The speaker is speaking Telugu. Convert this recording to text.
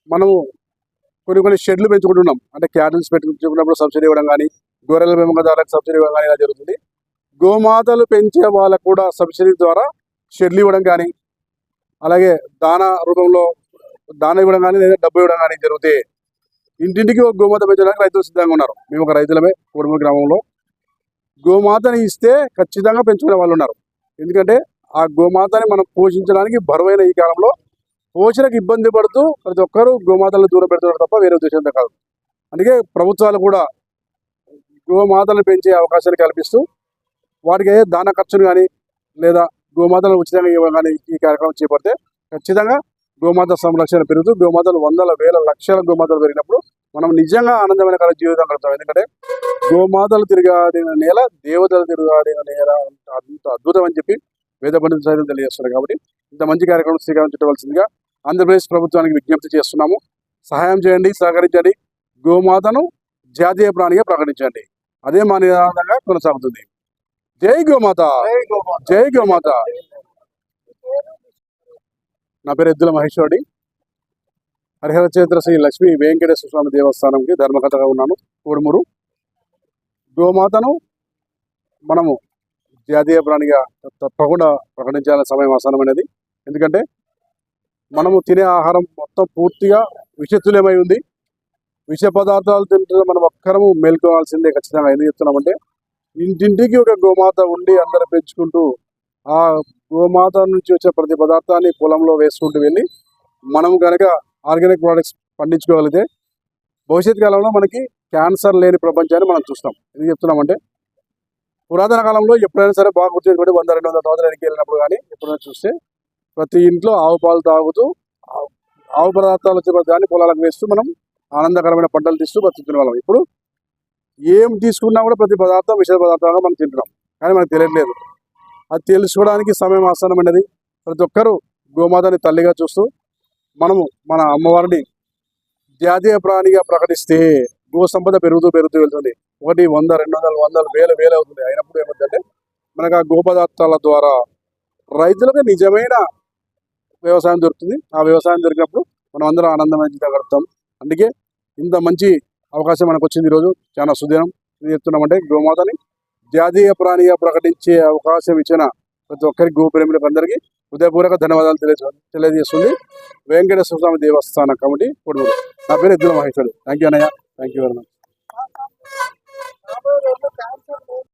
మనము కొన్ని షెడ్లు పెంచుకుంటున్నాం. అంటే క్యాటిల్స్ పెంచుకున్నప్పుడు సబ్సిడీ ఇవ్వడం కానీ, గొర్రెల పెంపకదారులకు సబ్సిడీ ఇవ్వడం కానీ ఇలా జరుగుతుంది. గోమాతలు పెంచే వాళ్ళకు కూడా సబ్సిడీ ద్వారా షెడ్లు ఇవ్వడం కానీ, అలాగే దానా రూపంలో దానా ఇవ్వడం కానీ, లేదా డబ్బు ఇవ్వడం కానీ జరుగుతాయి. ఇంటింటికి ఒక గోమాత పెంచడానికి రైతులు సిద్ధంగా ఉన్నారు. మేము ఒక రైతులమే కోడుమూరు గ్రామంలో. గోమాతని ఇస్తే ఖచ్చితంగా పెంచుకునే వాళ్ళు ఉన్నారు. ఎందుకంటే ఆ గోమాతని మనం పోషించడానికి బరువైన ఈ కాలంలో పోషణకు ఇబ్బంది పడుతూ ప్రతి ఒక్కరూ గోమాతలను దూరం పెడుతున్నారు తప్ప వేరే ఉద్దేశంతో కాదు. అందుకే ప్రభుత్వాలు కూడా గోమాతలను పెంచే అవకాశాలు కల్పిస్తూ వాటికి దాన ఖర్చును కానీ లేదా గోమాతలను ఉచితంగా ఇవ్వడం కానీ ఈ కార్యక్రమం చేపడితే ఖచ్చితంగా గోమాత సంరక్షణ పెరుగుతూ గోమాతలు వందల వేల లక్షల గోమాతలు పెరిగినప్పుడు మనం నిజంగా ఆనందమైన జీవితం గడుపుతాం. ఎందుకంటే గోమాతలు తిరగాడిన నేల దేవతలు తిరగాడిన నేల అంత అద్భుతం అని చెప్పి వేద పండితులు సైతం తెలియజేస్తున్నారు. కాబట్టి ఇంత మంచి కార్యక్రమం శ్రీకారం చుట్టవలసిందిగా ఆంధ్రప్రదేశ్ ప్రభుత్వానికి విజ్ఞప్తి చేస్తున్నాము. సహాయం చేయండి, సహకరించండి, గోమాతను జాతీయ ప్రాణిగా ప్రకటించండి. అదే మా నిదానంగా కొనసాగుతుంది. జై గోమాత, జై గోమాత. నా పేరు ఎద్దుల మహేశ్వరుడి. హరిహర క్షేత్ర శ్రీ లక్ష్మీ వెంకటేశ్వర స్వామి దేవస్థానంకి ధర్మకథగా ఉన్నాను కోడుమూరు. గోమాతను మనము జాతీయ ప్రాణిగా తప్పకుండా ప్రకటించాలని సమయం ఆసనమైనది. ఎందుకంటే మనము తినే ఆహారం మొత్తం పూర్తిగా విషతుల్యమై ఉంది. విష పదార్థాలు తింటున్న మనం ఒక్కరము మేల్కోవాల్సిందే ఖచ్చితంగా. ఎందుకు చెప్తున్నామంటే ఇంటింటికి ఒక గోమాత ఉండి అందరూ పెంచుకుంటూ ఆ గోమాత నుంచి వచ్చే ప్రతి పదార్థాన్ని పొలంలో వేసుకుంటూ వెళ్ళి మనం కనుక ఆర్గానిక్ ప్రోడక్ట్స్ పండించుకోగలిగితే భవిష్యత్ కాలంలో మనకి క్యాన్సర్ లేని ప్రపంచాన్ని మనం చూస్తాం. ఎందుకు చెప్తున్నామంటే పురాతన కాలంలో ఎప్పుడైనా సరే బాగా గుర్తుపెట్టుకుంటే 100-200 సంవత్సరాలు వెనక్కి వెళ్ళినప్పుడు కానీ ఎప్పుడైనా చూస్తే ప్రతి ఇంట్లో ఆవు పాలు తాగుతూ ఆవు పదార్థాలు వచ్చే దాన్ని పొలాలకు వేస్తూ మనం ఆనందకరమైన పంటలు తీస్తూ బతుకుతున్న వాళ్ళం. ఇప్పుడు ఏం తీసుకున్నా కూడా ప్రతి పదార్థం విషయ పదార్థంగా మనం తింటున్నాం, కానీ మనకు తెలియట్లేదు. అది తెలుసుకోవడానికి సమయం ఆసనమైనది. ప్రతి ఒక్కరూ గోమాతని తల్లిగా చూస్తూ మనము మన అమ్మవారిని జాతీయ ప్రాణిగా ప్రకటిస్తే గో సంపద పెరుగుతూ వెళ్తుంది. 100, 200, 100, 1000 అవుతుంది. అయినప్పుడు ఏమవుతుందంటే మనకు ఆ గోపదార్థాల ద్వారా రైతులకు నిజమైన వ్యవసాయం దొరుకుతుంది. ఆ వ్యవసాయం దొరికినప్పుడు మనం అందరం ఆనందమైన జీవితం గడుపుతాం. అందుకే ఇంత మంచి అవకాశం మనకు వచ్చింది ఈరోజు. చాలా సుదినం. చెప్తున్నామంటే గోమాతని జాతీయ ప్రాణిగా ప్రకటించే అవకాశం ఇచ్చిన ప్రతి ఒక్కరికి గోప్రేమిలకు అందరికీ హృదయపూర్వక ధన్యవాదాలు తెలియజేస్తుంది వెంకటేశ్వర స్వామి దేవస్థాన కమిటీ కోడుమూరు. నా పేరు ఎద్దుల మహేశ్వరుడు. థ్యాంక్ యూ అన్నయ్య, థ్యాంక్ యూ వెరీ మచ్.